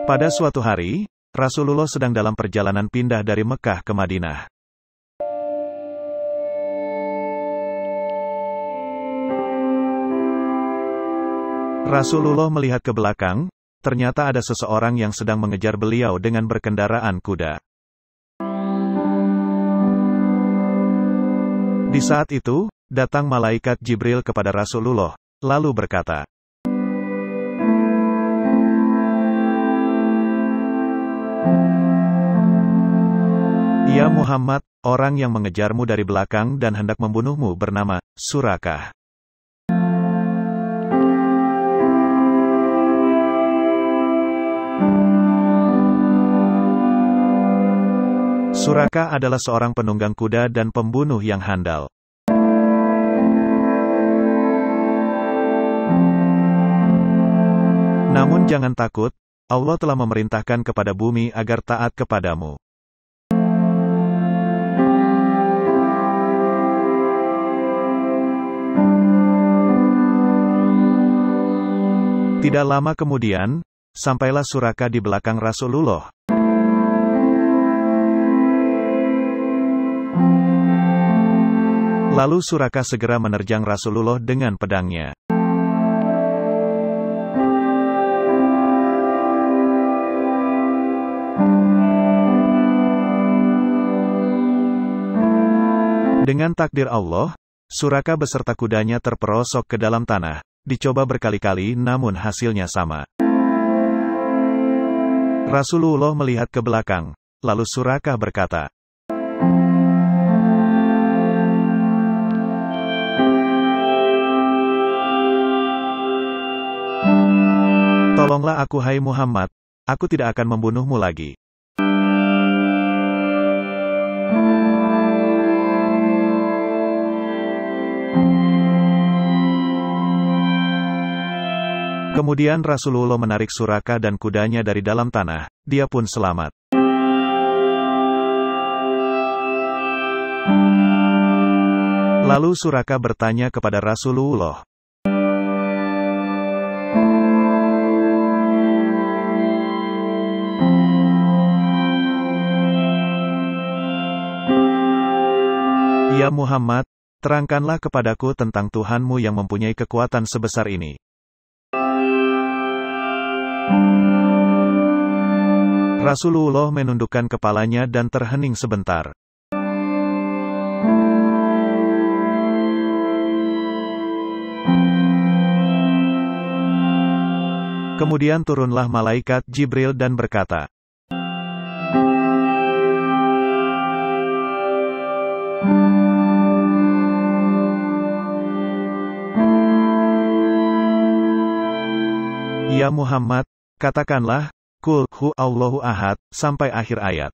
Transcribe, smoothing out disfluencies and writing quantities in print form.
Pada suatu hari, Rasulullah sedang dalam perjalanan pindah dari Mekah ke Madinah. Rasulullah melihat ke belakang, ternyata ada seseorang yang sedang mengejar beliau dengan berkendaraan kuda. Di saat itu, datang malaikat Jibril kepada Rasulullah, lalu berkata, "Ya Muhammad, orang yang mengejarmu dari belakang dan hendak membunuhmu bernama Surakah." Surakah adalah seorang penunggang kuda dan pembunuh yang handal. Namun jangan takut, Allah telah memerintahkan kepada bumi agar taat kepadamu. Tidak lama kemudian, sampailah Surakah di belakang Rasulullah. Lalu Surakah segera menerjang Rasulullah dengan pedangnya. Dengan takdir Allah, Surakah beserta kudanya terperosok ke dalam tanah. Dicoba berkali-kali namun hasilnya sama. Rasulullah melihat ke belakang, lalu Surakah berkata, "Tolonglah aku hai Muhammad, aku tidak akan membunuhmu lagi." Kemudian Rasulullah menarik Surakah dan kudanya dari dalam tanah, dia pun selamat. Lalu Surakah bertanya kepada Rasulullah, "Ya Muhammad, terangkanlah kepadaku tentang Tuhanmu yang mempunyai kekuatan sebesar ini." Rasulullah menundukkan kepalanya dan terhening sebentar. Kemudian turunlah malaikat Jibril dan berkata, "Ya Muhammad, katakanlah, Qul hu Allahu ahad, sampai akhir ayat.